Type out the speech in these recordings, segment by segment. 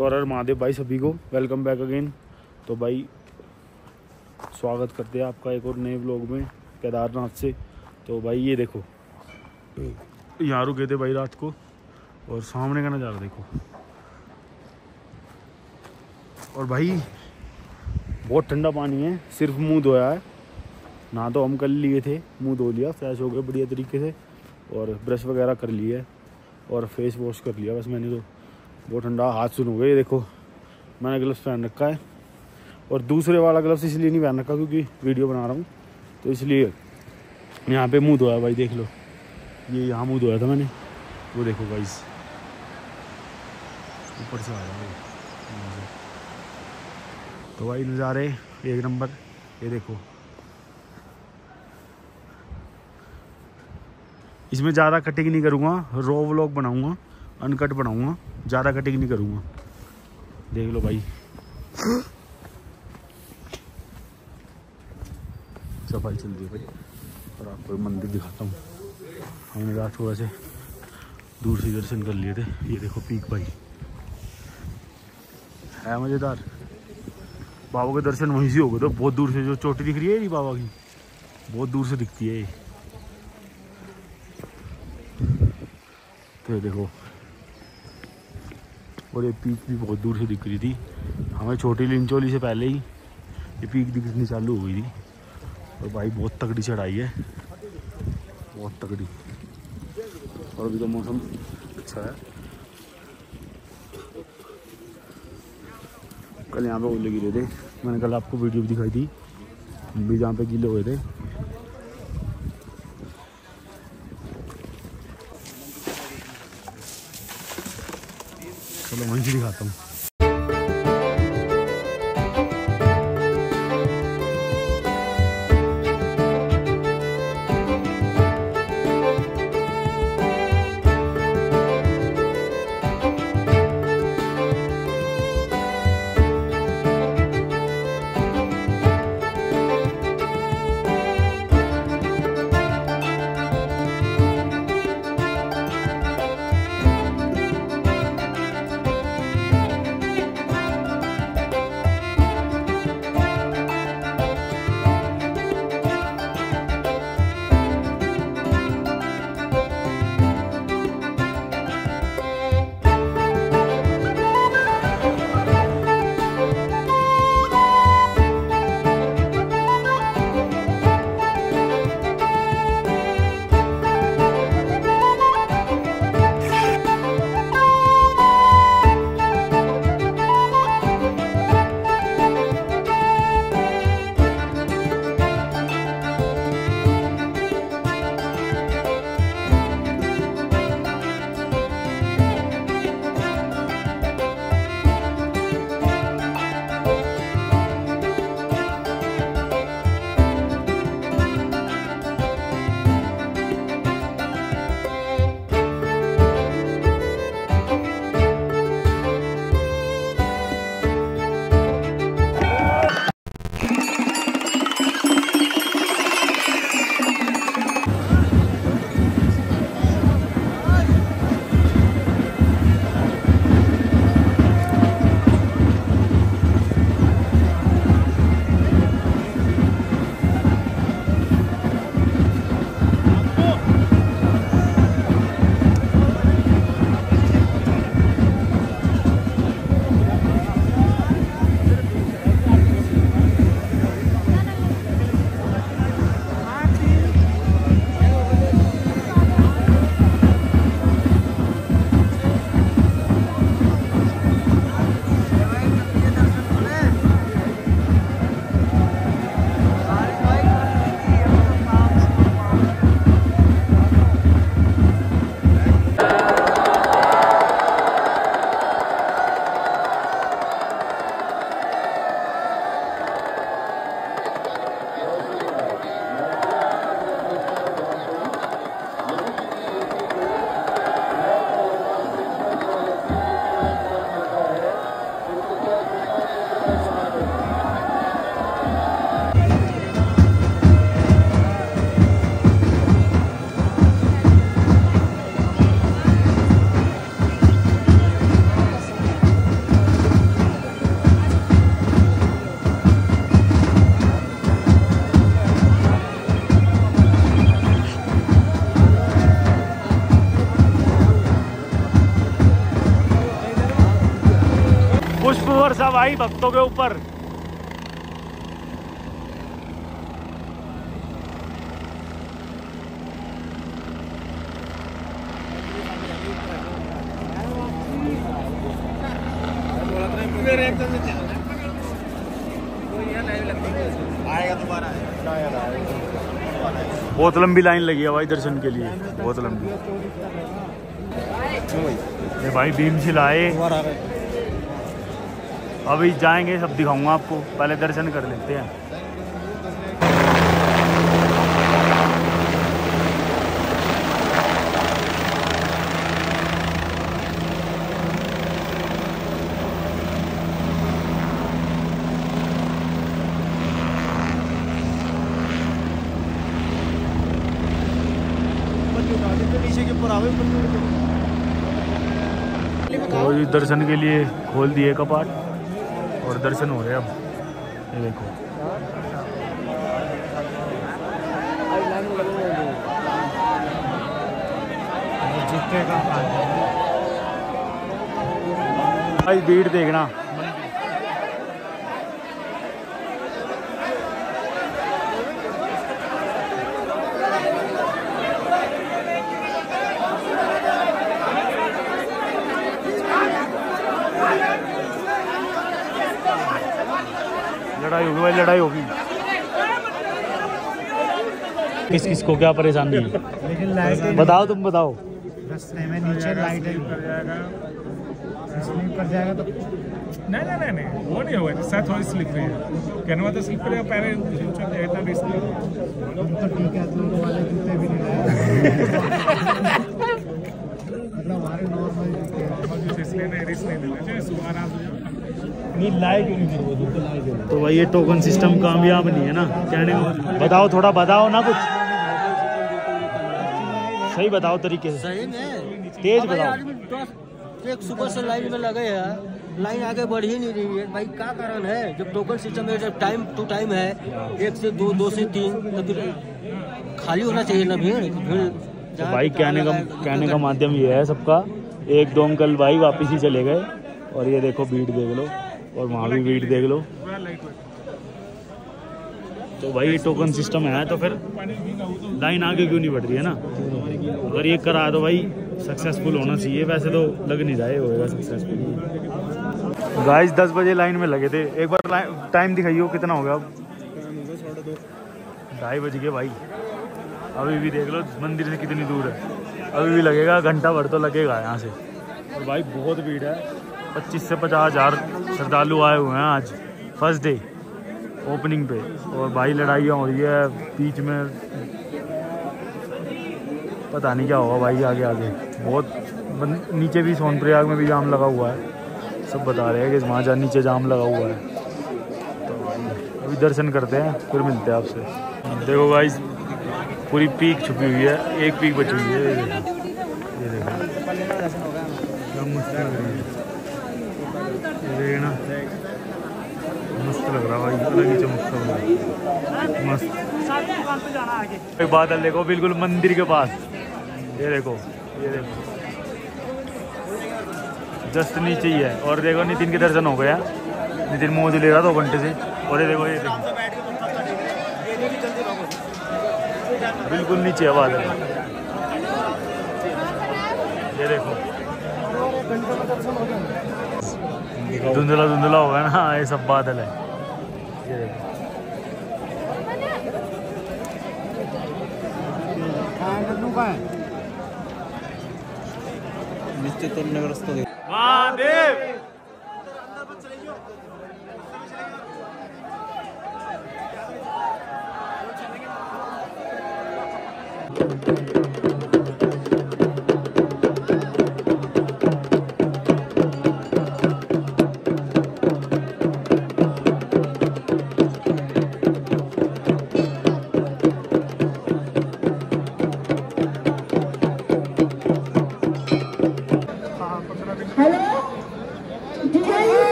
तो हर हर महादेव भाई सभी को, वेलकम बैक अगेन। तो भाई स्वागत करते हैं आपका एक और नए व्लॉग में केदारनाथ से। तो भाई ये देखो, यहाँ रुके थे भाई रात को और सामने का नज़ारा देखो। और भाई बहुत ठंडा पानी है, सिर्फ मुंह धोया है, ना तो हम कल लिए थे, मुंह धो लिया, फ्रेश हो गए बढ़िया तरीके से और ब्रश वगैरह कर लिए और फेस वॉश कर लिया बस मैंने। तो बहुत ठंडा हाथ सुन हो गए। ये देखो मैंने ग्लव्स पहन रखा है और दूसरे वाला ग्लव्स इसलिए नहीं पहन रखा क्योंकि वीडियो बना रहा हूँ, तो इसलिए यहाँ पे मुंह धोया भाई। देख लो, ये यहाँ मुंह धोया था मैंने, वो देखो गाइस ऊपर से आ रहा है। तो भाई नज़ारे एक नंबर। ये देखो, इसमें ज़्यादा कटिंग नहीं करूँगा, रो व्लॉग बनाऊँगा, अनकट बनाऊँगा, ज़्यादा कटिंग नहीं करूँगा। देख लो भाई, सफाई चल रही है भाई। और आपको मंदिर दिखाता हूँ। हमने रात थोड़ा से दूर से दर्शन कर लिए थे। ये देखो पीक भाई है मज़ेदार। बाबा के दर्शन वहीं से हो गए। तो बहुत दूर से जो चोटी दिख रही है ये बाबा की, बहुत दूर से दिखती है ये। तो ये देखो, और ये पीक भी बहुत दूर से दिख रही थी हमें, छोटी लिंचोली से पहले ही ये पीक दिखनी चालू हो गई थी। और भाई बहुत तगड़ी चढ़ाई है, बहुत तगड़ी। और अभी तो मौसम अच्छा है। कल यहाँ पे ओले गिरे थे, मैंने कल आपको वीडियो भी दिखाई थी, हम भी जहाँ पे गीले हुए थे। चलो वहीं से दिखाता हूँ। भरोसा भाई भक्तों के ऊपर। बहुत लंबी लाइन लगी है भाई दर्शन के लिए, बहुत लंबी। ये भाई भीमशिला आए, अभी जाएंगे सब दिखाऊंगा आपको, पहले दर्शन कर लेते हैं। तो ये दर्शन के लिए खोल दिए कपाट और दर्शन हो रहे हैं अब। ये देखो भाई भीड़ देखना। लड़ाई होगी भाई, लड़ाई होगी। किस किस को क्या परेशानी है? लेकिन लाइट बताओ, तुम बताओ। रास्ते में नीचे लाइट कर जाएगा तो नहीं वो नहीं होगा। शायद थोड़ी स्लिप है, कहना तो स्लिप करेगा पैर इतना रिस्क तो ठीक है। तो वाले जूते भी नहीं लाए मतलब हमारे नॉर्मल जूते, इसलिए नहीं रिस्क नहीं लेना, सुबह आराम से नहीं लाए क्यों नहीं। तो भाई ये टोकन सिस्टम कामयाब नहीं है ना, कहने को बताओ, थोड़ा बताओ ना कुछ सही बताओ तरीके से, सही में तेज बताओ। एक सुबह से लाइन में लगे हैं, लाइन आगे बढ़ ही नहीं रही है भाई, क्या कारण है? जब टोकन सिस्टम है, जब टाइम टू टाइम है, 1 से 2, 2 से 3, तो फिर खाली होना चाहिए ना भीड़। तो भाई कहने का माध्यम ये है सबका, 1-2 अंकल भाई वापिस ही चले गए और ये देखो भीड़ देख लो, और वहाँ भी भीड़ देख लो। तो भाई ये टोकन सिस्टम है तो फिर लाइन आगे क्यों नहीं बढ़ रही है ना? अगर ये करा तो भाई सक्सेसफुल होना चाहिए, वैसे तो लग नहीं रहा है होएगा सक्सेसफुल। गाइस 10 बजे लाइन में लगे थे, एक बार टाइम दिखाइए कितना हो गया अब? 2:30 बज गए भाई। अभी भी देख लो मंदिर से कितनी दूर है, अभी भी लगेगा घंटा भर तो लगेगा यहाँ से। और भाई बहुत भीड़ है, 25 से 50 हज़ार श्रद्धालु आए हुए हैं आज फर्स्ट डे ओपनिंग पे। और भाई लड़ाइयाँ हो रही है बीच में, पता नहीं क्या होगा भाई आगे आगे। बहुत नीचे भी सोनप्रयाग में भी जाम लगा हुआ है, सब बता रहे हैं कि वहाँ नीचे जाम लगा हुआ है। तो भाई अभी दर्शन करते हैं फिर मिलते हैं आपसे। देखो गाइस पूरी पीक छुपी हुई है, एक पीक बची हुई है, ये देखो क्या मस्त लग रही है, ये ना मस्त लग रहा भाई, अलग ही चमकता हुआ मस्त। एक बादल देखो बिल्कुल मंदिर के पास, ये देखो जस्ट नीचे ही है। और देखो नितिन के दर्शन हो गया, नितिन मौज ले रहा 2 घंटे से। और ये देखो बिल्कुल नीचे है बादल, ये देखो धुंधला धुंधला होगा ना, ये सब बादल है, ये देखो। महादेव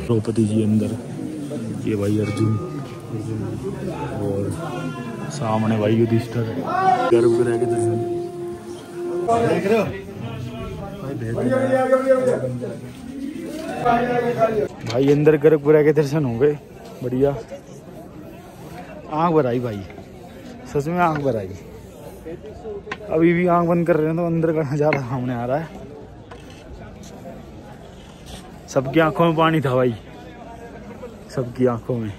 द्रौपदी जी अंदर, ये भाई अर्जुन और सामने भाई युधिष्ठिर गर्भगृह के दर्शन देख रहे हो भाई। अंदर गर्भगृह के दर्शन हो गए, बढ़िया। आँख भर आई भाई, सच में आँख भर आई। अभी भी आँख बंद कर रहे हैं तो अंदर का नजारा सामने आ रहा है। सबकी आंखों में पानी था भाई, सबकी आंखों में।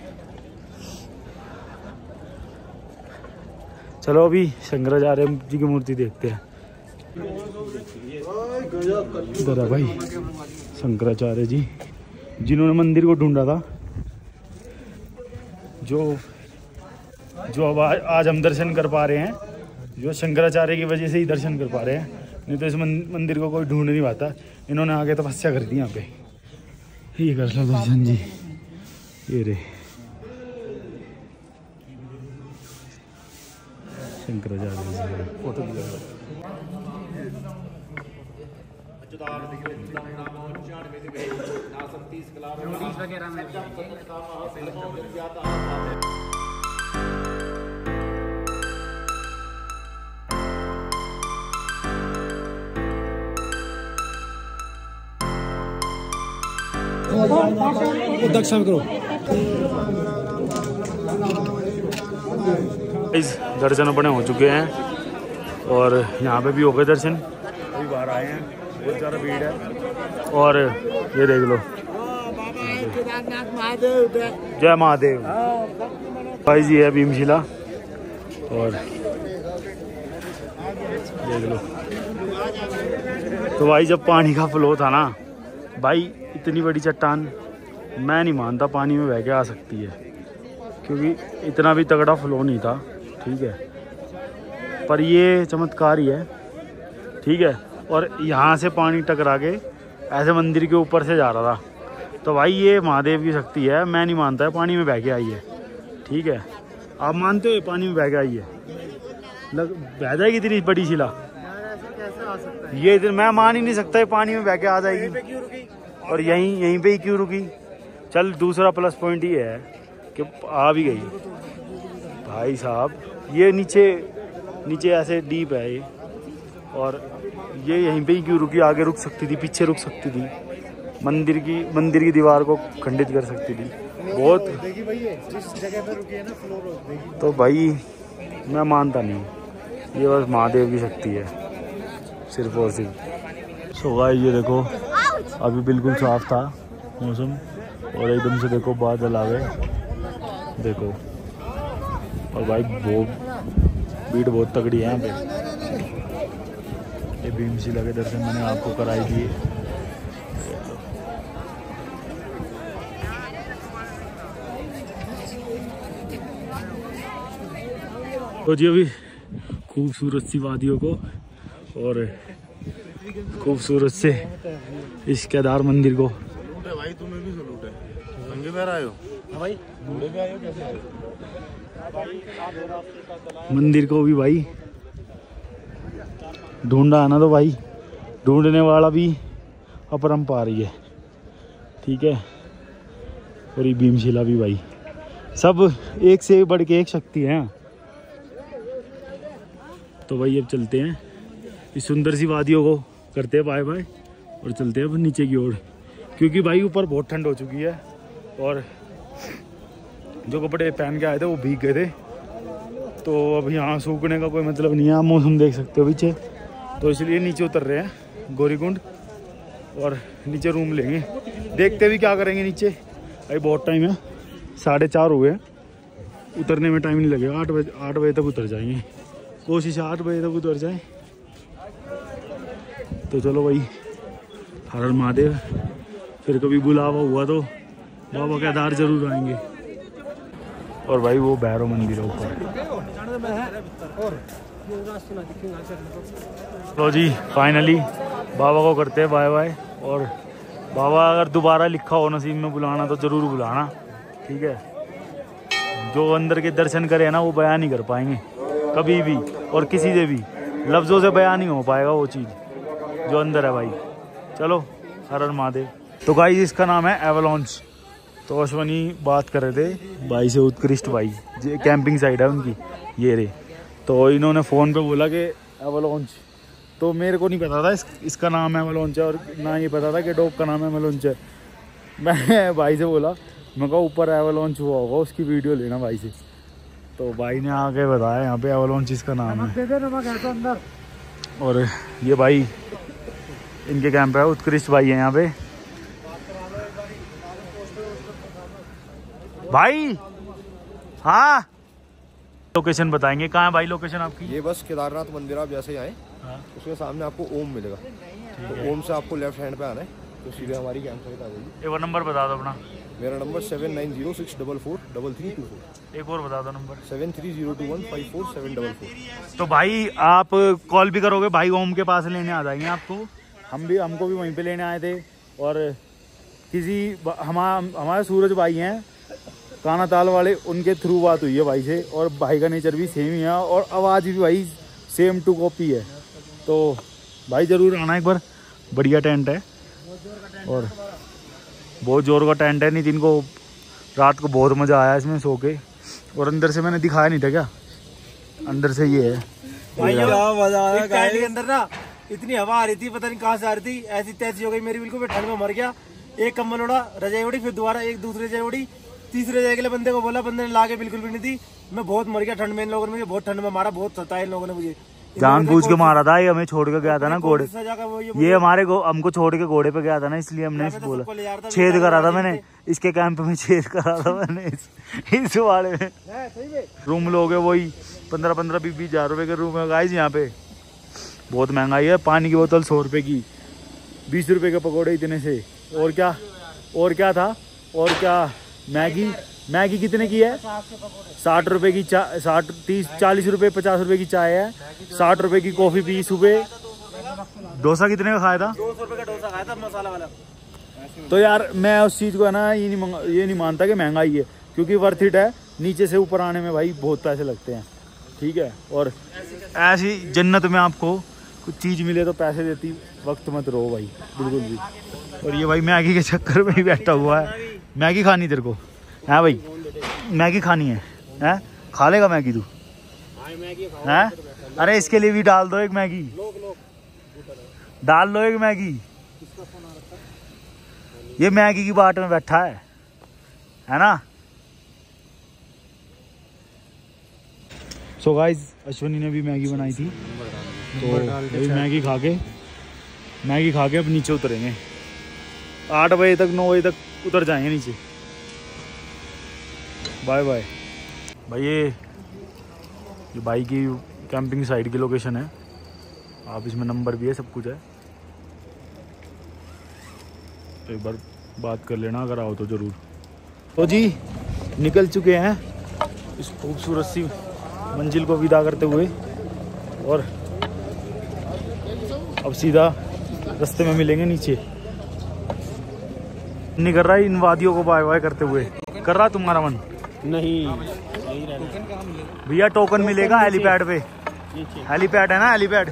चलो अभी शंकराचार्य जी की मूर्ति देखते हैं। इधर है भाई शंकराचार्य जी, जिन्होंने मंदिर को ढूंढा था, जो अब आज हम दर्शन कर पा रहे हैं, जो शंकराचार्य की वजह से ही दर्शन कर पा रहे हैं। नहीं तो इस मंदिर को कोई ढूंढ नहीं पाता। इन्होंने आगे तपस्या कर दी यहाँ पे। ये कर लो दर्शन जी, ये रे शंकराचार्य जी फोटो दिया। दर्शन करो। दर्शन अपने हो चुके हैं और यहाँ पे भी हो गए दर्शन। अभी बाहर आए हैं, बहुत ज़्यादा भीड़ है। और ये देख लो, जय महादेव भाई जी है भीमशिला। और देख लो तो भाई, जब पानी का फ्लो था ना भाई, इतनी बड़ी चट्टान मैं नहीं मानता पानी में बह के आ सकती है, क्योंकि इतना भी तगड़ा फ्लो नहीं था। ठीक है, पर ये चमत्कार ही है। ठीक है, और यहाँ से पानी टकरा के ऐसे मंदिर के ऊपर से जा रहा था, तो भाई ये महादेव की शक्ति है। मैं नहीं मानता है पानी में बह के आई है। ठीक है, आप मानते हो ये पानी में बह के आई है? बह जाएगी इतनी बड़ी शिला? ये मैं मान ही नहीं सकता है पानी में बह के आ जाएगी। और यहीं पे ही क्यों रुकी? चल, दूसरा प्लस पॉइंट ये है कि आ भी गई भाई साहब। ये नीचे ऐसे डीप है ये, और ये यहीं पे ही क्यों रुकी? आगे रुक सकती थी, पीछे रुक सकती थी, मंदिर की दीवार को खंडित कर सकती थी। बहुत जिस जगह पे रुकी है ना फ्लोर, तो भाई मैं मानता नहीं, ये बस महादेव की शक्ति है सिर्फ और सिर्फ। सो गाइस ये देखो, अभी बिल्कुल साफ था मौसम और एकदम से देखो बादल आ गए, देखो। और भाई भीड़ बहुत तगड़ी है यहाँ पे। ये भीमशिला के दर्शन मैंने आपको कराई दिए। तो जी अभी खूबसूरत सी वादियों को और खूबसूरत से इस केदार मंदिर को। भाई तुम्हें भी सलूट है, नंगे पैर आए हो भाई, घोड़े पे आए हो कैसे? मंदिर को भी भाई ढूंढा है ना, तो भाई ढूंढने वाला भी अपरंपार ही है। ठीक है, और ये भीमशिला भी भाई, सब एक से बढ़ के एक शक्ति है। तो भाई अब चलते हैं इस सुंदर सी वादियों को, करते हैं बाय बाय और चलते हैं नीचे की ओर, क्योंकि भाई ऊपर बहुत ठंड हो चुकी है और जो कपड़े पहन के आए थे वो भीग गए थे। तो अब यहाँ सूखने का कोई मतलब नहीं है, आप मौसम देख सकते हो पीछे। तो इसलिए नीचे उतर रहे हैं गौरीकुंड और नीचे रूम लेंगे। देखते भी क्या करेंगे नीचे। भाई बहुत टाइम है, 4:30 हो गए, उतरने में टाइम नहीं लगेगा। 8 बजे तक उतर जाएंगे, कोशिश है 8 बजे तक उतर जाए। तो चलो भाई, हर हर महादेव। फिर कभी बुलावा हुआ तो बाबा केदार जरूर आएंगे। और भाई वो भैरव मंदिर है ऊपर। तो जी फाइनली बाबा को करते हैं बाय बाय। और बाबा अगर दोबारा लिखा हो नसीब में बुलाना तो ज़रूर बुलाना। ठीक है, जो अंदर के दर्शन करे ना वो बयान नहीं कर पाएंगे कभी भी, और किसी से भी लफ्ज़ों से बयान नहीं हो पाएगा वो चीज़ जो अंदर है भाई। चलो हर हर महादेव। तो गाइस इसका नाम है एवलॉन्च। तो अश्वनी बात कर रहे थे भाई से, उत्कृष्ट भाई जो कैंपिंग साइड है उनकी ये रे। तो इन्होंने फ़ोन पे बोला कि एवलॉन्च, तो मेरे को नहीं पता था इसका नाम एवलॉन्च है, और ना ये पता था कि डॉग का नाम एवलॉन्च है। मैं भाई से बोला, मैं कहा ऊपर एवलॉन्च हुआ होगा, उसकी वीडियो लेना भाई से। तो भाई ने आके बताया यहाँ पे एवलॉन्च इसका नाम है। और ये भाई इनके कैंप है, उत्कृष्ट भाई है यहाँ पे। भाई हाँ, लोकेशन बताएंगे, कहाँ है भाई लोकेशन आपकी? ये बस केदारनाथ मंदिर, आप जैसे ही आए उसके सामने आपको ओम मिलेगा, तो ओम से आपको लेफ्ट हैंड पे आना है, तो सीधे हमारी कैंप साइट आ जाएगी। एक और नंबर बता दो अपना। मेरा नंबर 7906443324। एक और बता दो नंबर। 7302154744। तो भाई आप कॉल भी करोगे, भाई ओम के पास लेने आ जाएंगे आपको। हमको भी वहीं पे लेने आए थे। और हमारे सूरज भाई हैं काना ताल वाले, उनके थ्रू बात हुई है भाई से, और भाई का नेचर भी सेम ही है और आवाज़ भी भाई सेम टू कॉपी है। तो भाई ज़रूर आना एक बार, बढ़िया टेंट है और बहुत ज़ोर का टेंट है। नितिन को रात को बहुत मज़ा आया इसमें सो के, और अंदर से मैंने दिखाया नहीं था क्या, अंदर से ये है भाई मजा आया। टेंट के अंदर ना इतनी हवा आ रही थी, पता नहीं कहाँ से आ रही थी, ऐसी तैसी हो गई मेरी, बिल्कुल ठंड में मर गया। एक कंबल ओढ़ा, रजाई ओढ़ी, फिर दोबारा एक दूसरी रजाई ओढ़ी, तीसरे रजाई के लिए बंदे को बोला, बंदे ने लाके बिल्कुल भी नहीं दी। मैं बहुत मर गया ठंड में, इन लोगों ने मुझे बहुत ठंड में मारा, बहुत सताया इन लोगों ने मुझे, जानबूझ के मारा था। ये हमें छोड़ के गया था ना घोड़े, ये हमको छोड़ के घोड़े पे गया था ना, इसलिए हमने बोला छेद करा था मैंने इसके कैंप में, छेद करा था मैंने इस वाले में। रूम लोग है वही 15-15, 20-20 हज़ार रुपए के रूम है गाइस यहाँ पे, बहुत महंगाई है। पानी की बोतल 100 रुपए की, 20 रुपए के पकौड़े इतने से, और क्या था, और क्या मैगी कितने की है? 60 रुपए की 60, 30, 40 रुपए 50 रुपए की चाय है, 60 रुपए की कॉफी पी सुबह। डोसा कितने का खाया था? 200 रुपए का डोसा खाया था मसाला वाला। तो यार मैं उस चीज़ को है ना ये नहीं मानता कि महंगाई है, क्योंकि वर्थ इट है। नीचे से ऊपर आने में भाई बहुत पैसे लगते हैं, ठीक है। और ऐसी जन्नत में आपको कुछ चीज़ मिले तो पैसे देती वक्त मत रहो भाई, बिल्कुल भी। और ये भाई मैगी के चक्कर में ही बैठा हुआ है। मैगी खानी तेरे को है भाई? मैगी खानी है? खा लेगा मैगी तू? हैं? अरे इसके लिए भी डाल दो एक मैगी, डाल लो एक मैगी। ये मैगी की बाट में बैठा है ना? सो गाइस अश्वनी ने भी मैगी बनाई थी, तो अभी मैगी खा के अब नीचे उतरेंगे। 8 बजे तक 9 बजे तक उतर जाएंगे नीचे। बाय बाय भाई। ये भाई की कैंपिंग साइट की लोकेशन है, आप इसमें नंबर भी है, सब कुछ है, तो एक बार बात कर लेना अगर आओ तो ज़रूर। तो जी निकल चुके हैं इस खूबसूरत सी मंजिल को विदा करते हुए, और अब सीधा रास्ते में मिलेंगे नीचे। नहीं कर रहा इन वादियों को बाय बाय करते हुए, कर रहा तुम्हारा मन? नहीं भैया टोकन मिलेगा हेलीपैड पे, हेलीपैड है ना, हेलीपैड।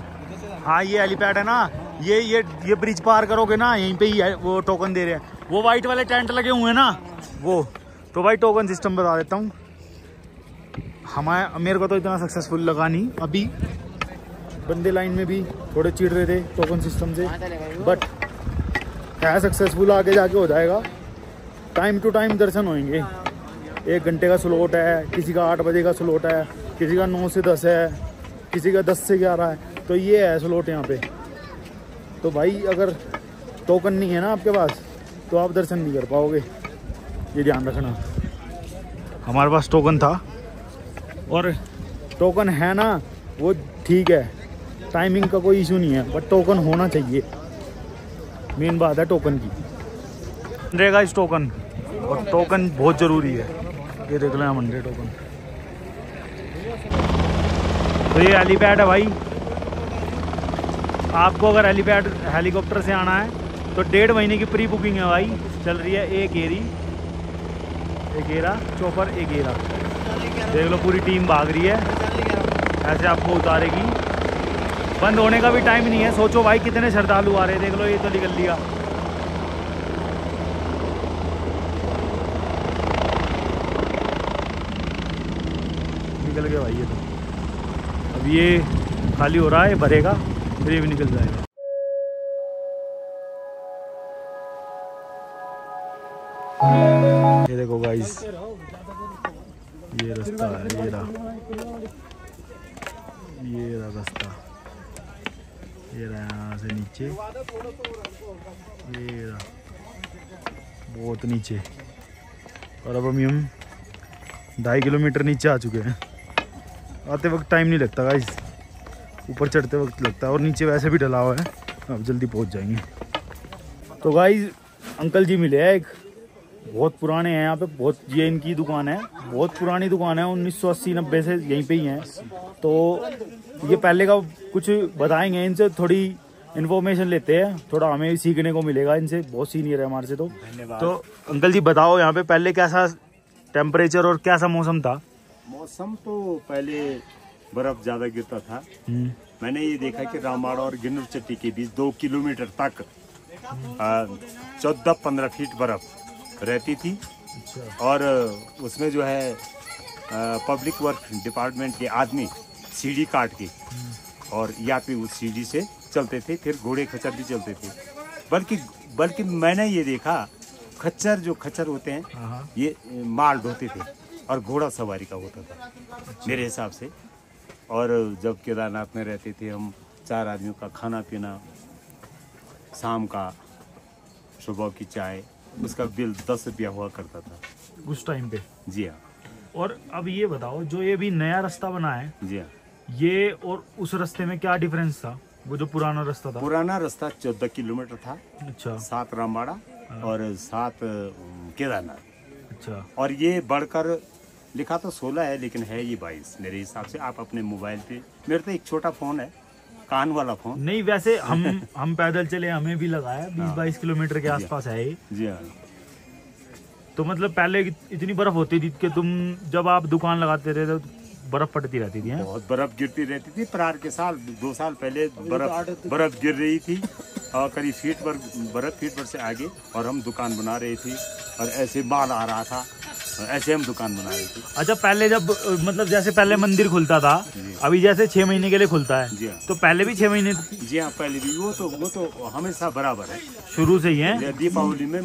हाँ ये हेलीपैड है ना, ये ब्रिज पार करोगे ना, यहीं पे ही है, वो टोकन दे रहे हैं। वो वाइट वाले टेंट लगे हुए हैं ना वो, तो भाई टोकन सिस्टम बता देता हूँ। मेरे को तो इतना सक्सेसफुल लगा नहीं, अभी बंदे लाइन में भी थोड़े चिढ़ रहे थे टोकन सिस्टम से, बट है सक्सेसफुल, आगे जाके हो जाएगा। टाइम टू टाइम दर्शन होंगे। 1 घंटे का स्लॉट है, किसी का 8 बजे का स्लॉट है, किसी का 9 से 10 है, किसी का 10 से 11 है, तो ये है स्लॉट यहाँ पे। तो भाई अगर टोकन नहीं है ना आपके पास तो आप दर्शन नहीं कर पाओगे, ये ध्यान रखना। हमारे पास टोकन था, और टोकन है ना वो ठीक है, टाइमिंग का कोई इशू नहीं है, बट टोकन होना चाहिए, मेन बात है टोकन की। रहेगा इस टोकन, और टोकन बहुत ज़रूरी है। ये देख लो मंडे टोकन। तो ये हेलीपैड है भाई, आपको अगर हेलीकॉप्टर से आना है तो 1.5 महीने की प्री बुकिंग है भाई, चल रही है। एक एरा चौपर, एक एरा देख लो, पूरी टीम भाग रही है, ऐसे आपको उतारेगी। बंद होने का भी टाइम नहीं है। सोचो भाई कितने श्रद्धालु आ रहे हैं, देख लो ये तो निकल लिया। निकल गया भाई ये तो। अब ये खाली हो रहा है, भरेगा फिर ये भी निकल जाएगा। ये देखो गाइस, ये रास्ता है, ये रहा रास्ता, ये रहा यहाँ से नीचे, ये रहा बहुत नीचे। और अब हम 2.5 किलोमीटर नीचे आ चुके हैं। आते वक्त टाइम नहीं लगता गाइस, ऊपर चढ़ते वक्त लगता है, और नीचे वैसे भी डला हुआ है, अब जल्दी पहुंच जाएंगे। तो गाइस अंकल जी मिले हैं, एक बहुत पुराने हैं यहाँ पे, बहुत, ये इनकी दुकान है, बहुत पुरानी दुकान है, 1980-90 से यहीं पे ही हैं। तो ये पहले का कुछ बताएंगे, इनसे थोड़ी इन्फॉर्मेशन लेते हैं, थोड़ा हमें भी सीखने को मिलेगा इनसे, बहुत सीनियर है हमारे से। तो अंकल जी बताओ यहाँ पे पहले कैसा टेम्परेचर और कैसा मौसम था? मौसम तो पहले बर्फ ज्यादा गिरता था। मैंने ये देखा कि रामाड़ा और गिन्नर चट्टी के बीच 2 किलोमीटर तक 14-15 फीट बर्फ रहती थी। और उसमें जो है पब्लिक वर्क डिपार्टमेंट के आदमी सीढ़ी काट के और यात्री उस सीढ़ी से चलते थे, फिर घोड़े खच्चर भी चलते थे। बल्कि मैंने ये देखा खच्चर, जो खच्चर होते हैं ये माल ढोते थे और घोड़ा सवारी का होता था मेरे हिसाब से। और जब केदारनाथ में रहते थे हम, 4 आदमियों का खाना पीना, शाम का सुबह की चाय, उसका बिल 10 रुपया हुआ करता था उस टाइम पे। जी हाँ। और अब ये बताओ, जो ये भी नया रास्ता बना है, जी हाँ, ये और उस रास्ते में क्या डिफरेंस था? वो जो पुराना रास्ता था, पुराना रास्ता 14 किलोमीटर था। अच्छा। 7 रामबाड़ा और 7 केदारनाथ। अच्छा। और ये बढ़कर लिखा तो 16 है, लेकिन है ये 22 मेरे हिसाब से। आप अपने मोबाइल पे, मेरे तो एक छोटा फोन है, कान वाला फोन नहीं, वैसे हम पैदल चले, हमें भी लगा है 20-22 किलोमीटर के आसपास है ये। जी हाँ। तो मतलब पहले इतनी बर्फ होती थी कि तुम जब आप दुकान लगाते थे तो बर्फ पड़ती रहती थी? बहुत बर्फ गिरती रहती थी। प्रार के साल 2 साल पहले बर्फ गिर रही थी, और करीब फीट भर से आगे, और हम दुकान बना रहे थे, और ऐसे माल आ रहा था, ऐसे हम दुकान बना रहे थे। अच्छा, पहले जब मतलब जैसे पहले मंदिर खुलता था, अभी जैसे 6 महीने के लिए खुलता है, जी हाँ। तो पहले भी 6 महीने? जी हाँ, पहले भी। वो तो हमेशा बराबर है, शुरू से ही है। दीपावली में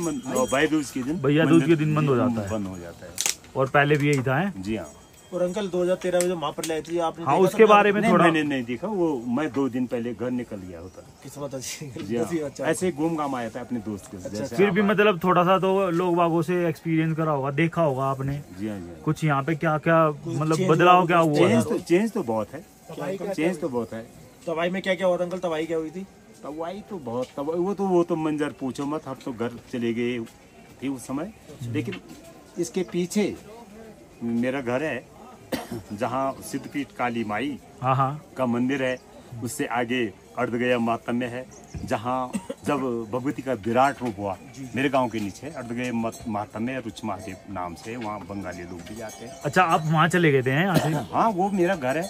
भैया दूज के दिन बंद हो जाता है। बंद हो जाता है। और पहले भी यही था? जी हाँ। और अंकल 2013 में जो महाप्रलय आई थी, आपने हाँ, उसके बारे में थोड़ा मैंने नहीं देखा। वो मैं 2 दिन पहले घर निकल गया होता। किस्मत अच्छी। जी हाँ। ऐसे घूम घाम आया था अपने दोस्त के साथ। फिर भी मतलब थोड़ा सा तो लोग बागों से एक्सपीरियंस करा होगा, देखा होगा आपने। जी हाँ, जी। कुछ यहाँ पे क्या क्या मतलब बदलाव क्या हुआ? चेंज तो बहुत है, चेंज तो बहुत है। तवाई में क्या क्या हुआ था अंकल? तवाई क्या हुई थी? तवाई तो बहुत, वो तो मंजर पूछो मत। हम तो घर चले गए थे उस समय। लेकिन इसके पीछे मेरा घर है, जहाँ सिद्धपीठ काली माई का मंदिर है। उससे आगे अर्धगया मातम्य है, जहाँ जब भगवती का विराट रूप हुआ, मेरे गांव के नीचे अर्धगया मातम्य रुच महादेव नाम से, वहाँ बंगाली लोग भी जाते हैं। अच्छा, आप वहाँ चले गए थे यहाँ से? हाँ, वो मेरा घर है।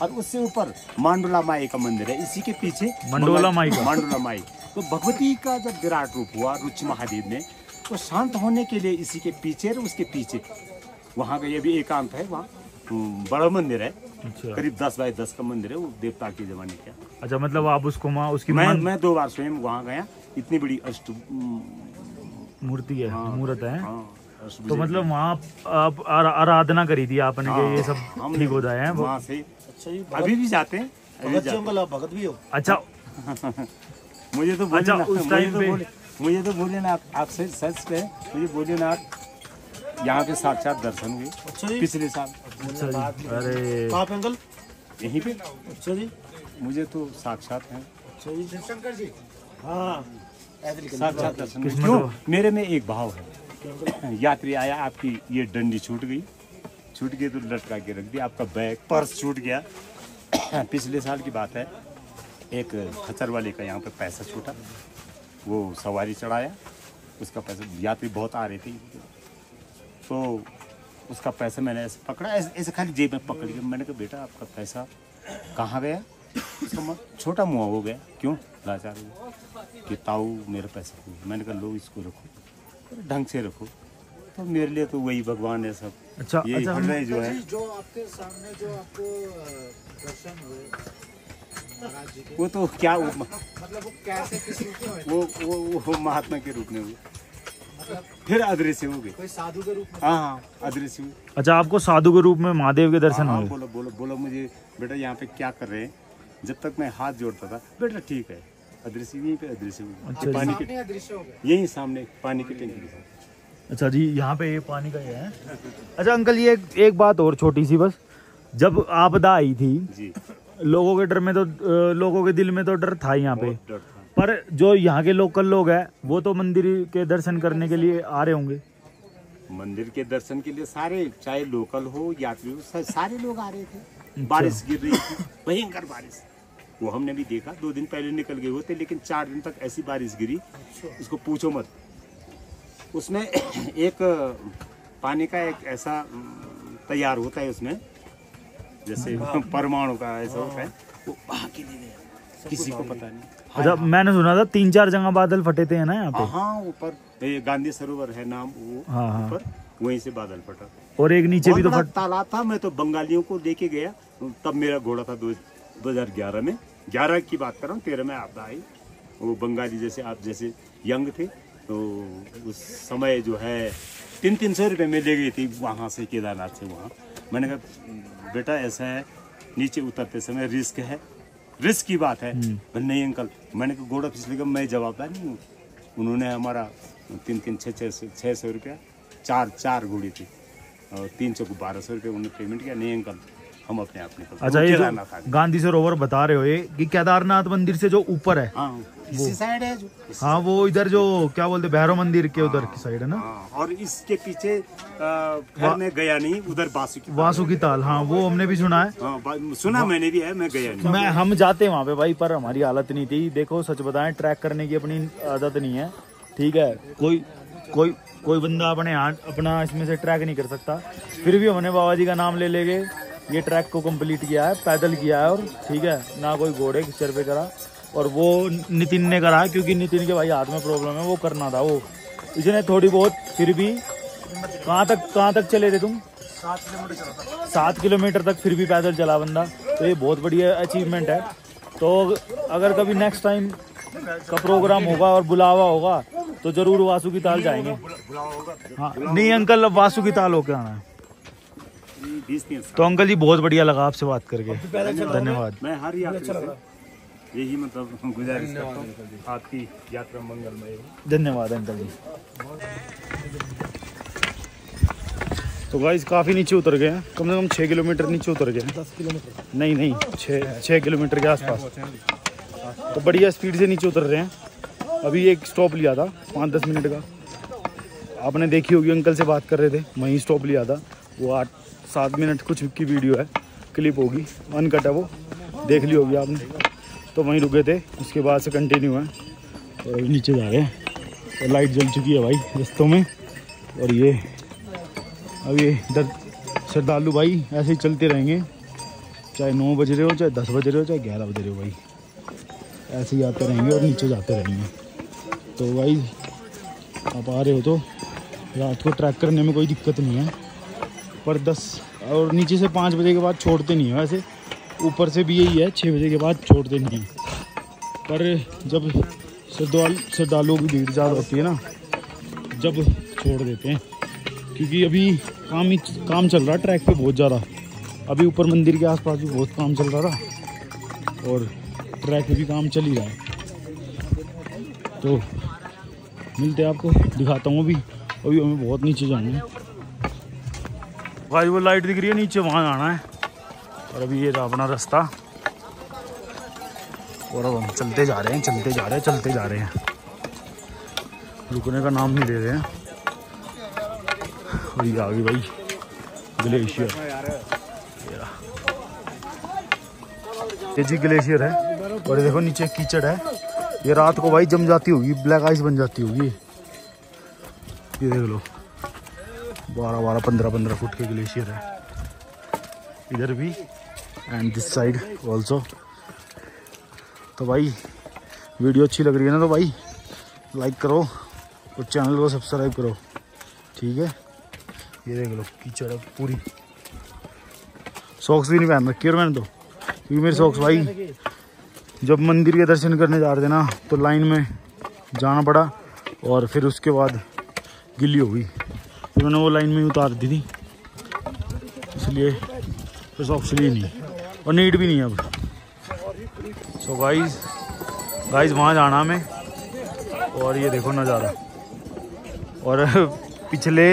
और उससे ऊपर मांडोला माई का मंदिर है, इसी के पीछे मंडोला माई। तो भगवती का जब विराट रूप हुआ रुच महादेव में, तो शांत होने के लिए इसी के पीछे और उसके पीछे वहाँ का ये भी एकांत है, वहाँ बड़ा मंदिर है। अच्छा। करीब 10 बाय 10 का मंदिर है, वो देवता के जमाने का। अच्छा, मतलब आप उसको उसकी मैं 2 बार स्वयं वहाँ गया। इतनी बड़ी मूर्ति है, मूर्त है। हाँ, तो मतलब वहाँ आप आराधना करी थी आपने? हाँ, ये सब ठीक हो जाए हैं वहाँ से। अच्छा, अभी भी जाते हैं। भगत भी हो? अच्छा। मुझे तो बोले ना आपसे सच है, मुझे बोले ना आप यहाँ पे साक्षात दर्शन हुए। अच्छा, पिछले साल। अच्छा जी। अरे कहाँ पे अंकल? यहीं पे। अच्छा जी। मुझे तो साक्षात है। अच्छा जी। शंकर जी। हाँ, साक्षात दर्शन। क्यों? मेरे में एक भाव है। यात्री आया, आपकी ये डंडी छूट गई तो लटका के रख दिया। आपका बैग पर्स छूट गया। पिछले साल की बात है, एक खच्चर वाले का यहाँ पे पैसा छूटा, वो सवारी चढ़ाया, उसका पैसा, यात्री बहुत आ रहे थे, तो उसका पैसा मैंने ऐसे पकड़ा, ऐसे खाली जेब में पकड़ के। मैंने कहा, बेटा आपका पैसा कहाँ गया? उसका छोटा मुँह हो गया। क्यों? लाचार हुआ कि ताऊ मेरा पैसा हो। मैंने कहा, लो इसको रखो, ढंग से रखो। तो मेरे लिए तो वही भगवान है सब। अच्छा ये अच्छा, हृदय जो है जो आपके सामने जो आपको दर्शन हुए महाराज जी के, वो तो क्या मतलब वो कैसे किस रूप में हुए? वो महात्मा के रूप में हुए, फिर अदृश्य हो गए। कोई साधु के रूप में? हाँ अदृश्य हुए। अच्छा आपको साधु के रूप में महादेव के दर्शन हाँ, हुए? बोलो बोलो बोलो मुझे बेटा यहाँ पे क्या कर रहे हैं। जब तक मैं हाथ जोड़ता था बेटा ठीक है, अदृश्य यहीं पे अदृश्य हुए। अच्छा, पानी सामने अदृश्य हो गए। के यहीं सामने पानी की टंकी के साथ। अच्छा जी, यहाँ पे ये पानी का ये है। अच्छा अंकल, ये एक बात और छोटी सी बस, जब आपदा आई थी जी लोगों के डर में तो लोगों के दिल में तो डर था यहाँ पे, बहुत डर था। पर जो यहाँ के लोकल लोग हैं वो तो मंदिर के दर्शन करने के लिए आ रहे होंगे। मंदिर के दर्शन के लिए सारे, चाहे लोकल हो यात्री हो, सारे लोग आ रहे थे। बारिश गिर रही थी, भयंकर बारिश, वो हमने भी देखा। 2 दिन पहले निकल गए होते, लेकिन 4 दिन तक ऐसी बारिश गिरी, उसको पूछो मत। उसमें एक पानी का एक ऐसा तैयार होता है उसमें, जैसे परमाणु का ऐसा होता है, वो बहा के ले गया, किसी को पता नहीं। अच्छा मैंने सुना था 3-4 जगह बादल फटे थे ना यहाँ पे। हाँ ऊपर ये गांधी सरोवर है नाम, वो हाँ। ऊपर वहीं से बादल फटा। और एक नीचे भी तो बहुत बड़ा तालाब था। मैं तो बंगालियों को लेके गया, तब मेरा घोड़ा था 2011 में, 11 की बात कर रहा हूँ, 13 में आपदा आई। वो बंगाली जैसे आप जैसे यंग थे, तो उस समय जो है 300 रुपये में ले गई थी वहाँ से, केदारनाथ से वहाँ। मैंने कहा बेटा ऐसा है, नीचे उतरते समय रिस्क है, रिस्क की बात है। नहीं अंकल, मैंने कहा घोड़ा फिसलेगा, मैं जवाबदार नहीं हूँ। उन्होंने हमारा 600 रुपया, 4 घोड़ी थी, और 300 को 1200 रुपये उन्होंने पेमेंट किया। नहीं अंकल हम अपने आप निकल। अच्छा ये जो गांधी सरोवर बता रहे हो ये कि केदारनाथ मंदिर से जो ऊपर है, हाँ इसी साइड है जो, हाँ वो इधर जो क्या बोलते भैरव मंदिर के उधर की साइड है ना। हाँ, और इसके पीछे खैर मैं गया नहीं, उधर वासुकी ताल, हाँ वो हमने भी सुना है। हाँ, सुना मैंने भी है, मैं गया नहीं। हम जाते वहाँ पे भाई, पर हमारी हालत नहीं थी। देखो सच बताएं, ट्रैक करने की अपनी आदत नहीं है, ठीक है। कोई बंदा अपना इसमें से ट्रैक नहीं कर सकता, फिर भी हमने बाबा जी का नाम ले लेके ये ट्रैक को कंप्लीट किया है, पैदल किया है। और ठीक है ना, कोई घोड़े किचर पे करा, और वो नितिन ने करा, क्योंकि नितिन के भाई हाथ में प्रॉब्लम है, वो करना था वो, इसने थोड़ी बहुत। फिर भी कहाँ तक चले थे तुम? 7 किलोमीटर तक फिर भी पैदल चला बंदा, तो ये बहुत बढ़िया अचीवमेंट है। तो अगर कभी नेक्स्ट टाइम का प्रोग्राम होगा और बुलावा होगा तो जरूर वासुकी ताल जाएंगे। हाँ नहीं अंकल, वासुकी ताल होके आना है। तो अंकल जी बहुत बढ़िया लगा आपसे बात करके, धन्यवाद। मैं हर यात्री से यही मतलब गुजारिश करता हूँ, आपकी यात्रा मंगलमय हो। धन्यवाद अंकल जी। तो गाइस काफ़ी नीचे उतर गए हैं, कम से कम 6 किलोमीटर नीचे उतर गए हैं। 10 किलोमीटर नहीं 6 किलोमीटर के आसपास। तो बढ़िया स्पीड से नीचे उतर रहे हैं। अभी एक स्टॉप लिया था 5-10 मिनट का, आपने देखी होगी, अंकल से बात कर रहे थे, वहीं स्टॉप लिया था। वो 8-7 मिनट कुछ की वीडियो है, क्लिप होगी, अनकट है, वो देख ली होगी आपने। तो वहीं रुके थे, उसके बाद से कंटिन्यू है। और अभी नीचे जा रहे हैं, और लाइट जल चुकी है भाई रस्तों में। और ये अब ये इधर श्रद्धालु भाई ऐसे ही चलते रहेंगे, चाहे 9 बज रहे हो, चाहे 10 बज रहे हो, चाहे 11 बज रहे हो भाई, ऐसे ही आते रहेंगे और नीचे जाते रहेंगे। तो भाई आप आ रहे हो तो रात को ट्रैक करने में कोई दिक्कत नहीं है, पर 10 और नीचे से 5 बजे के बाद छोड़ते नहीं है। वैसे ऊपर से भी यही है, 6 बजे के बाद छोड़ते नहीं हैं, पर जब श्रद्धालुओं की भीड़ ज़्यादा होती है ना, जब छोड़ देते हैं, क्योंकि अभी काम चल रहा है ट्रैक पे बहुत ज़्यादा। अभी ऊपर मंदिर के आसपास भी बहुत काम चल रहा था, और ट्रैक पे भी काम चल ही रहा है। तो मिलते हैं, आपको दिखाता हूँ। अभी हमें बहुत नीचे जाना है भाई, वो लाइट दिख रही है नीचे, वहाँ जाना है। और अभी ये रहा अपना रास्ता, और अब हम चलते जा रहे हैं, रुकने का नाम नहीं ले रहे हैं। और ये आ गई भाई ग्लेशियर, ये जी ग्लेशियर है। और देखो नीचे कीचड़ है, ये रात को भाई जम जाती होगी, ब्लैक आइस बन जाती होगी। ये देख लो, 12-12, 15-15 फुट के ग्लेशियर है इधर भी, एंड दिस साइड ऑल्सो। तो भाई वीडियो अच्छी लग रही है ना, तो भाई लाइक करो और चैनल को सब्सक्राइब करो, ठीक है। ये देख लो कीचड़ है पूरी। सॉक्स भी नहीं पहन रखी और मैंने तो, क्योंकि मेरे सॉक्स भाई जब मंदिर के दर्शन करने जा रहे थे ना तो लाइन में जाना पड़ा और फिर उसके बाद गिल्ली हो गई, फिर मैंने वो लाइन में उतार दी थी, इसलिए फिर सॉक्स लिए नहीं और नीड भी नहीं है अब। सो गाइस वहाँ जाना हमें। और ये देखो नज़ारा। और पिछले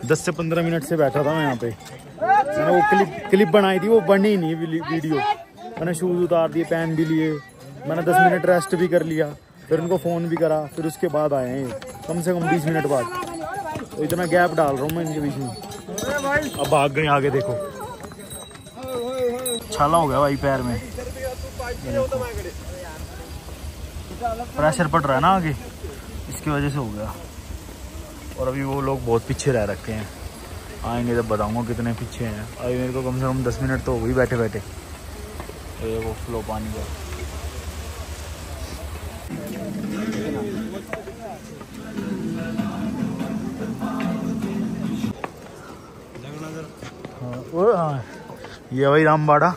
10 से 15 मिनट से बैठा था मैं यहाँ पे। मैंने वो क्लिप बनाई थी, वो बनी ही नहीं वीडियो। मैंने शूज़ उतार दिए, पहन भी लिए, मैंने 10 मिनट रेस्ट भी कर लिया, फिर उनको फ़ोन भी करा, फिर उसके बाद आए हैं कम से कम 20 मिनट बाद। तो इतना गैप डाल रहा हूँ मैं इनके बीच में। अब भाग गए आगे, देखो छाला हो गया भाई पैर में, प्रेशर पड़ रहा है ना आगे, इसकी वजह से हो गया। और अभी वो लोग बहुत पीछे रह रखे हैं, आएंगे जब बताऊंगा कितने पीछे हैं। अभी मेरे को कम से कम 10 मिनट तो हो गई बैठे बैठे। ये वो फ्लो पानी का। हाँ, ये भाई रामबाड़ा,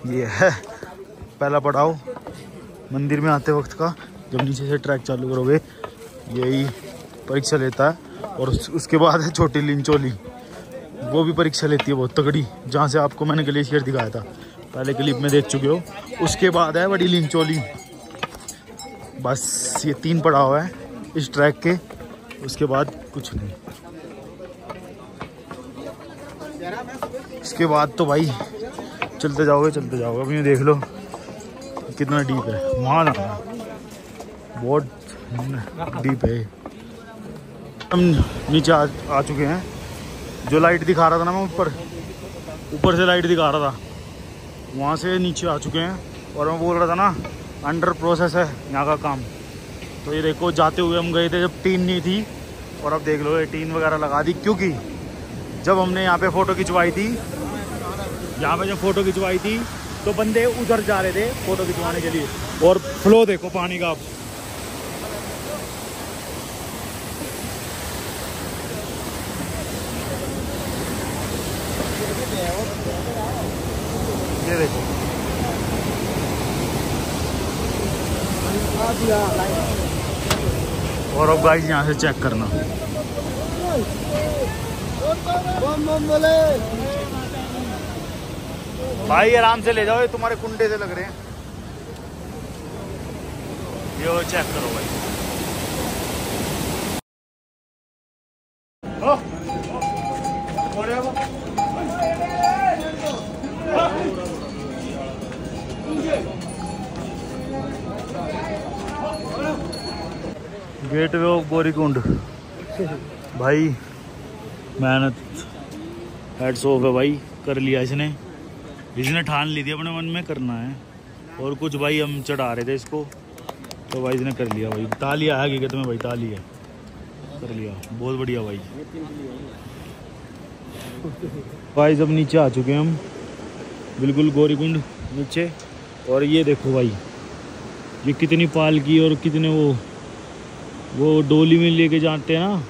ये है पहला पड़ाव मंदिर में आते वक्त का। जब नीचे से ट्रैक चालू करोगे यही परीक्षा लेता है। और उसके बाद है छोटी लिंचोली, वो भी परीक्षा लेती है बहुत तगड़ी, जहाँ से आपको मैंने ग्लेशियर दिखाया था, पहले क्लिप में देख चुके हो। उसके बाद है बड़ी लिंचोली। बस ये 3 पड़ाव है इस ट्रैक के, उसके बाद कुछ नहीं। इसके बाद तो भाई चलते जाओगे। अभी देख लो कितना डीप है, वहाँ जाना बहुत डीप है। हम नीचे आ चुके हैं। जो लाइट दिखा रहा था ना मैं ऊपर से लाइट दिखा रहा था, वहाँ से नीचे आ चुके हैं। और मैं बोल रहा था ना अंडर प्रोसेस है यहाँ का काम। तो ये देखो जाते हुए हम गए थे जब टीन नहीं थी, और अब देख लो ये टीन वगैरह लगा दी। क्योंकि जब हमने यहाँ पे फ़ोटो खिंचवाई थी, तो बंदे उधर जा रहे थे फ़ोटो खिंचवाने के लिए। और फ्लो देखो पानी का, ये देखो। और अब गाइस यहाँ से चेक करना, भाई आराम से ले जाओ, ये तुम्हारे कुंडे से लग रहे हैं। ये चेक करो भाई। गेटवे ऑफ गौरीकुंड भाई, मेहनत हेड्स ऑफ है भाई, कर लिया इसने ठान ली थी अपने मन में करना है। और कुछ भाई हम चढ़ा रहे थे इसको, तो भाई इसने कर लिया भाई। तालिया है हकीकत में भाई, ताली है, कर लिया, बहुत बढ़िया भाई। भाई जब नीचे आ चुके हैं हम, बिल्कुल गौरीकुंड नीचे। और ये देखो भाई, ये कितनी पालकी और कितने वो डोली में लेके जाते हैं ना,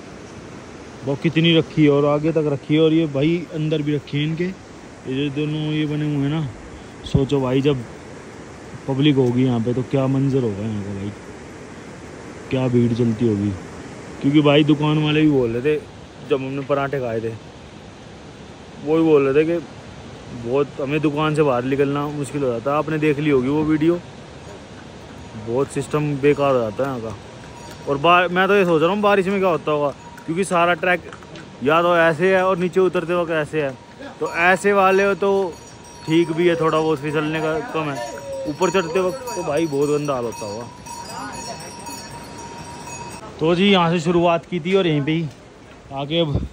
वो कितनी रखी है और आगे तक रखी है। और ये भाई अंदर भी रखी है इनके, ये जो दोनों ये बने हुए हैं ना। सोचो भाई जब पब्लिक होगी यहाँ पे तो क्या मंजर होगा यहाँ का भाई, क्या भीड़ चलती होगी। क्योंकि भाई दुकान वाले भी बोल रहे थे जब हमने पराठे खाए थे, वो भी बोल रहे थे कि बहुत हमें दुकान से बाहर निकलना मुश्किल हो जाता है। आपने देख ली होगी वो वीडियो, बहुत सिस्टम बेकार हो जाता है यहाँ का। और मैं तो ये सोच रहा हूँ बारिश में क्या होता होगा, क्योंकि सारा ट्रैक या तो ऐसे है और नीचे उतरते वक्त ऐसे है। तो ऐसे वाले हो तो ठीक भी है, थोड़ा बहुत फिसलने का कम है। ऊपर चढ़ते वक्त तो भाई बहुत गंदा हाल होता होगा। तो जी यहाँ से शुरुआत की थी और यहीं पे ही आके अब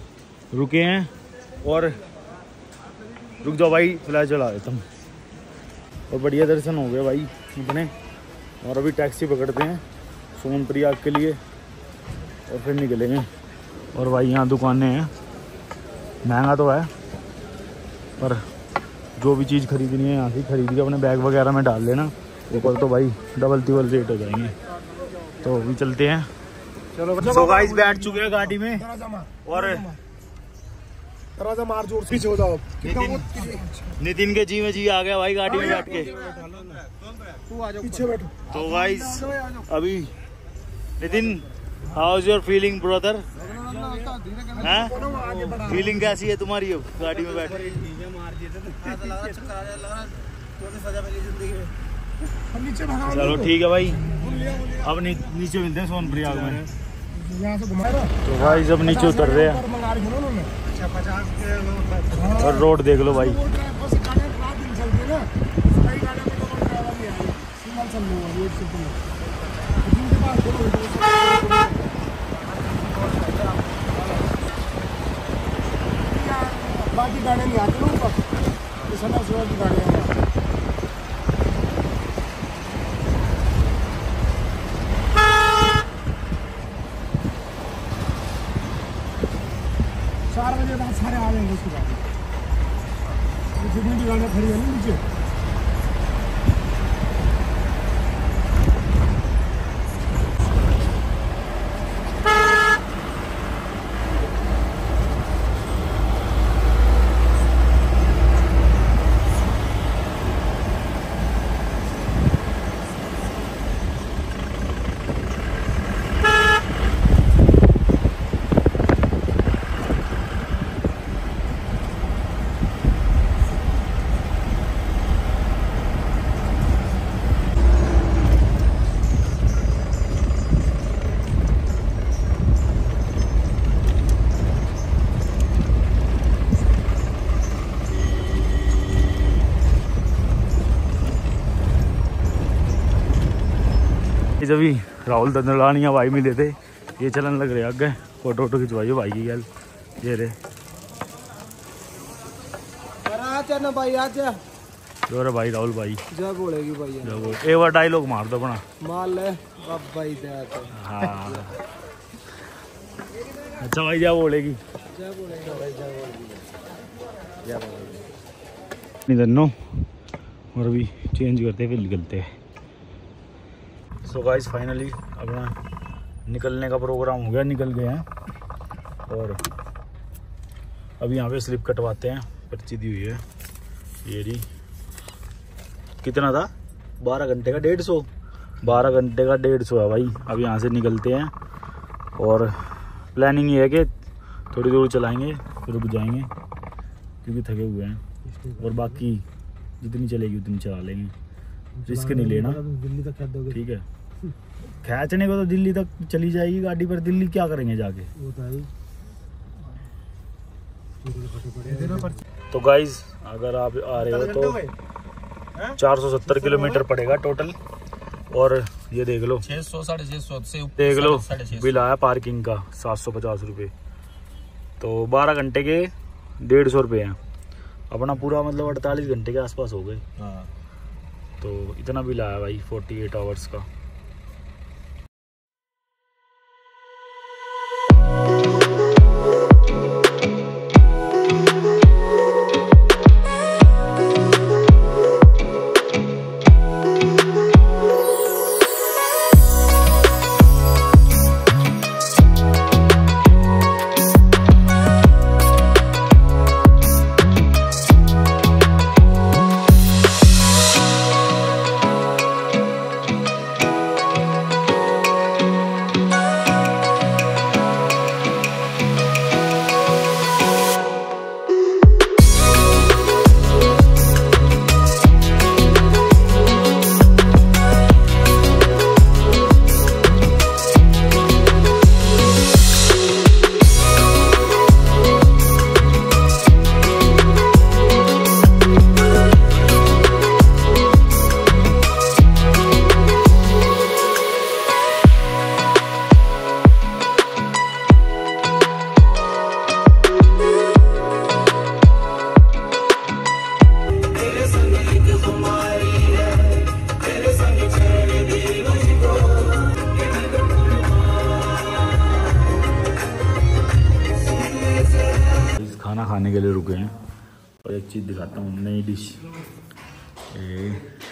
रुके हैं। और रुक जाओ भाई, फ्लैश जला देता हूँ। और बढ़िया दर्शन हो गए भाई अपने। और अभी टैक्सी पकड़ते हैं सोनप्रयाग के लिए और फिर निकलेंगे। और भाई यहाँ दुकानें हैं, महंगा तो है पर जो भी चीज़ खरीदनी है यहाँ से खरीद के अपने बैग वगैरह में डाल लेना, ऊपर तो भाई डबल तिबल रेट हो जाएंगे। तो अभी चलते हैं। चलो गाइस बैठ चुके हैं गाड़ी में और राजा मार जोर से पीछे हो जाओ। नितिन के जी में जी आ गया भाई गाड़ी में बैठ के। पीछे बैठो। तो गाइस अभी Nitin, how is your feeling brother? Feeling कैसी है तुम्हारी अब गाड़ी में बैठ के? चलो ठीक है भाई, अब नीचे मिलते हैं सोनप्रयाग में। तो भाई जब नीचे उतर रहे हैं और रोड देख लो भाई। बाकी गाड़ियाँ नहीं आती ना ऊपर, समय से की गाड़ियाँ नहीं आती। 4 बजे बाद सारे आ जाएंगे उसके बाद। जितनी भी गाड़ियाँ खड़ी है ना नीचे, जब भी राहुल दंदलानिया भाई मिले थे, ये चलन लग रहे आगे फोटो वोटो खिंचवाइए भाई की गल। ये रे जो रे भाई राहुल भाई जय बोलेगी भाई, एक बार डायलॉग मार दो अपना। मार ले अब भाई दया तो। हाँ अच्छा भाई क्या बोलेगी? जय बोलेगी भाई, जय बोलेगी, जय बोलेगी। इधर नो और अभी चेंज करते फिर निकलते हैं। सो गाइस फाइनली अपना निकलने का प्रोग्राम हो गया, निकल गए हैं और अभी यहाँ पे स्लिप कटवाते हैं। पर्ची दी हुई है ये रही। कितना था? 12 घंटे का 150। 12 घंटे का 150 है भाई। अब यहाँ से निकलते हैं और प्लानिंग ये है कि थोड़ी दूर चलाएंगे फिर रुक जाएंगे क्योंकि थके हुए हैं, और बाकी जितनी चलेगी उतनी चला लेंगे, रिस्क नहीं लेना। दिल्ली तक क्या दोगे? ठीक है, खींचने को तो दिल्ली तक चली जाएगी गाड़ी, पर दिल्ली क्या करेंगे जाके? वो तो है। तो गाइज अगर आप आ रहे हो तो 470 किलोमीटर पड़ेगा टोटल। और ये देख लो 600 650 से देख लो बिल आया पार्किंग का 750 रुपये। तो 12 घंटे के 150 रुपये हैं। अपना पूरा मतलब 48 घंटे के आसपास हो गए। तो इतना बिल आया भाई 48 आवर्स का। खाना खाने के लिए रुके हैं और एक चीज़ दिखाता हूँ, नई डिश।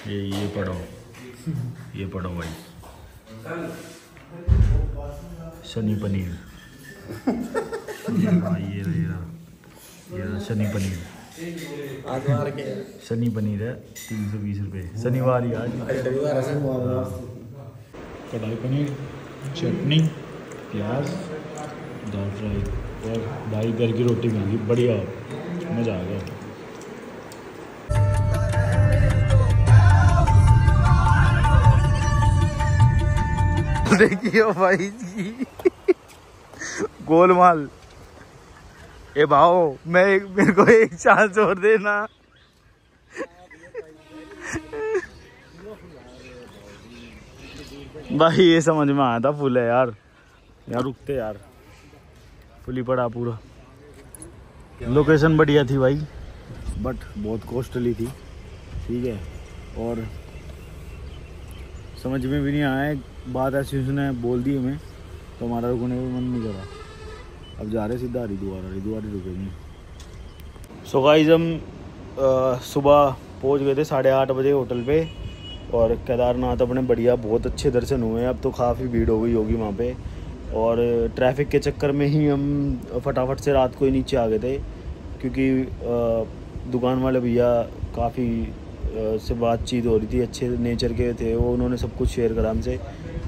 ये पढ़ो भाई, शनी पनीर। हाँ, ये रहा ये शनि पनीर, शनि पनीर है 320 रुपये, शनिवार ही आज। कढ़ाई पनीर, चटनी, प्याज, दाल फ्राई और भाई घर की रोटी मिल गई, बढ़िया, मज़ा आ गया। देखिए भाई जी गोलमाल। ए भाओ मेरे को एक चांस और देना। भाई ये समझ में आया था फुल है यार, यार रुकते यार, फुल ही पड़ा पूरा। लोकेशन बढ़िया थी भाई, बट बहुत कॉस्टली थी, ठीक है। और समझ में भी नहीं आया, बात ऐसी उसने बोल दी हमें तो हमारा रुकने का मन नहीं करा। अब जा रहे सीधा हरिद्वार ही रुकेंगे। सो गाइस हम सुबह पहुंच गए थे 8:30 बजे होटल पे, और केदारनाथ अपने बढ़िया बहुत अच्छे दर्शन हुए हैं। अब तो काफ़ी भीड़ हो गई होगी वहाँ पे, और ट्रैफिक के चक्कर में ही हम फटाफट से रात को ही नीचे आ गए थे, क्योंकि दुकान वाले भैया काफ़ी से बातचीत हो रही थी, अच्छे नेचर के थे वो, उन्होंने सब कुछ शेयर करा हमसे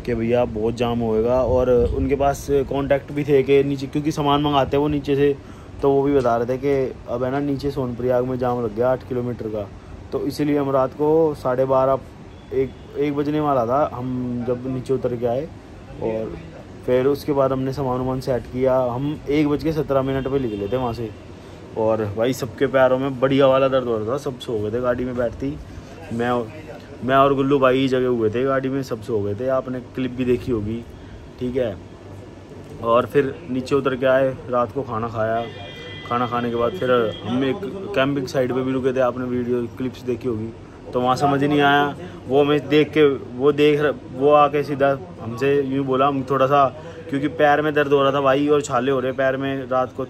कि भैया बहुत जाम होएगा। और उनके पास कांटेक्ट भी थे कि नीचे, क्योंकि सामान मंगाते हैं वो नीचे से, तो वो भी बता रहे थे कि अब है ना नीचे सोनप्रयाग में जाम लग गया 8 किलोमीटर का। तो इसीलिए हम रात को 12:30 एक बजने वाला था हम जब नीचे उतर के आए, और फिर उसके बाद हमने सामान सेट किया। हम 1:17 पर निकले थे वहाँ से, और भाई सबके पैरों में बढ़िया वाला दर्द हो रहा था, सब सो गए थे गाड़ी में बैठती। मैं और गुल्लू भाई जगह हुए थे गाड़ी में, सब सो गए थे, आपने क्लिप भी देखी होगी, ठीक है। और फिर नीचे उतर के आए, रात को खाना खाया, खाना खाने के बाद फिर हम एक कैंपिंग साइट पे भी रुके थे, आपने वीडियो क्लिप्स देखी होगी। तो वहाँ समझ नहीं आया, वो हमें देख के वो आके सीधा हमसे यूँ बोला, हम थोड़ा सा, क्योंकि पैर में दर्द हो रहा था भाई और छाले हो रहे पैर में, रात को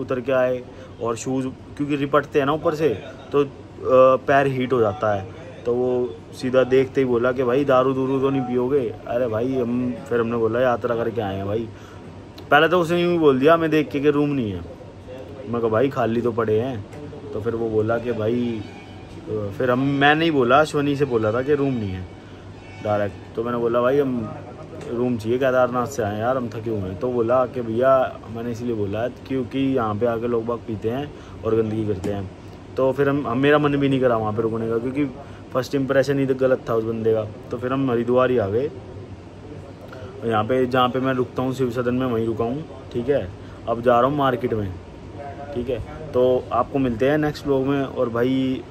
उतर के आए, और शूज़ क्योंकि रिपटते हैं ना ऊपर से, तो पैर हीट हो जाता है। तो वो सीधा देखते ही बोला कि भाई दारू तो नहीं पियोगे? अरे भाई फिर हमने बोला यात्रा करके आए हैं भाई। पहले तो उसने यूँ बोल दिया हमें देख के कि रूम नहीं है। मैं कहा भाई खाली तो पड़े हैं। तो फिर वो बोला कि भाई, फिर मैं नहीं बोला, अश्वनी से बोला था कि रूम नहीं है डायरेक्ट। तो मैंने बोला भाई हम रूम चाहिए, केदारनाथ से आए यार, हम थके हुए हैं। तो बोला कि भैया मैंने इसलिए बोला है क्योंकि यहाँ पे आके लोग बाग पीते हैं और गंदगी करते हैं। तो फिर मेरा मन भी नहीं करा वहाँ पे रुकने का, क्योंकि फर्स्ट इंप्रेशन ही तो गलत था उस बंदे का। तो फिर हम हरिद्वार ही आ गए, यहाँ पे जहाँ पे मैं रुकता हूँ शिव सदन में, वहीं रुका हूँ, ठीक है। अब जा रहा हूँ मार्केट में, ठीक है। तो आपको मिलते हैं नेक्स्ट व्लॉग में। और भाई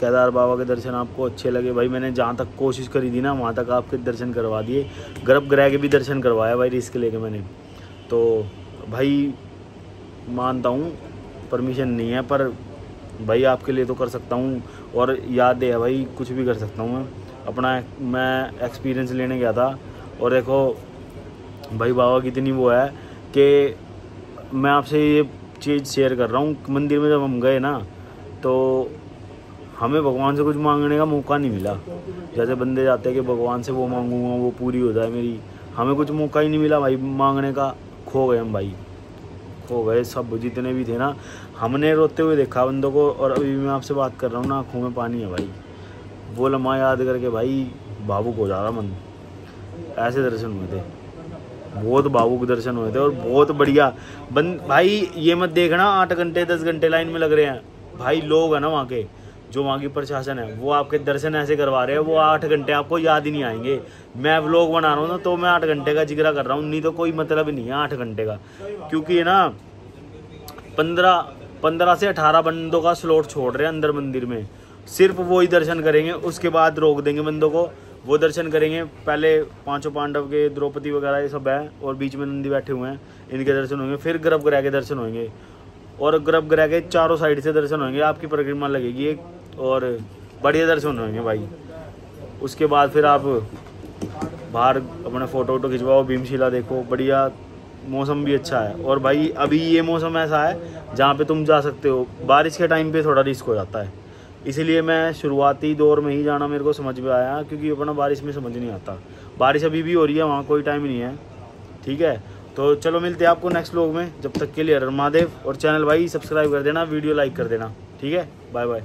केदार बाबा के दर्शन आपको अच्छे लगे भाई, मैंने जहाँ तक कोशिश करी थी ना वहाँ तक आपके दर्शन करवा दिए, गर्भगृह के भी दर्शन करवाया भाई, रिस्क लेके मैंने। तो भाई मानता हूँ परमिशन नहीं है, पर भाई आपके लिए तो कर सकता हूँ, और याद है भाई कुछ भी कर सकता हूँ मैं एक्सपीरियंस लेने गया था। और देखो भाई बाबा की इतनी वो है कि मैं आपसे ये चीज़ शेयर कर रहा हूँ, मंदिर में जब हम गए ना तो हमें भगवान से कुछ मांगने का मौका नहीं मिला। जैसे बंदे जाते हैं कि भगवान से वो मांगूंगा वो पूरी हो जाए मेरी, हमें कुछ मौका ही नहीं मिला भाई मांगने का। खो गए हम भाई, खो गए सब, जितने भी थे ना। हमने रोते हुए देखा बंदों को, और अभी मैं आपसे बात कर रहा हूँ ना, आँखों में पानी है भाई। वो लम्हा याद करके भाई भावुक हो जा रहा मन। ऐसे दर्शन हुए थे, बहुत भावुक दर्शन हुए थे, और बहुत बढ़िया भाई। ये मत देखना 8 घंटे 10 घंटे लाइन में लग रहे हैं भाई। लोग है ना वहाँ के, जो वहाँ की प्रशासन है, वो आपके दर्शन ऐसे करवा रहे हैं, वो 8 घंटे आपको याद ही नहीं आएंगे। मैं व्लॉग बना रहा हूँ ना, तो मैं 8 घंटे का जिक्र कर रहा हूँ, नहीं तो कोई मतलब नहीं है 8 घंटे का। क्योंकि है ना 15 से 18 बंदों का स्लॉट छोड़ रहे हैं अंदर मंदिर में, सिर्फ वो ही दर्शन करेंगे, उसके बाद रोक देंगे बंदों को। वो दर्शन करेंगे, पहले 5 पांडव के, द्रौपदी वगैरह ये सब है, और बीच में नंदी बैठे हुए हैं, इनके दर्शन होंगे। फिर गर्भगृह के दर्शन होंगे, और गर्भगृह के चारों साइड से दर्शन होंगे, आपकी परिक्रमा लगेगी एक, और बढ़िया दर्शन होंगे भाई। उसके बाद फिर आप बाहर अपने फ़ोटो वोटो खिंचवाओ, भीमशिला देखो, बढ़िया मौसम भी अच्छा है। और भाई अभी ये मौसम ऐसा है जहाँ पे तुम जा सकते हो। बारिश के टाइम पे थोड़ा रिस्क हो जाता है, इसीलिए मैं शुरुआती दौर में ही जाना मेरे को समझ में आया, क्योंकि अपना बारिश में समझ नहीं आता। बारिश अभी भी हो रही है वहाँ, कोई टाइम नहीं है, ठीक है। तो चलो मिलते हैं आपको नेक्स्ट व्लॉग में, जब तक के लिए हर हर महादेव। और चैनल भाई सब्सक्राइब कर देना, वीडियो लाइक कर देना, ठीक है। Bye bye.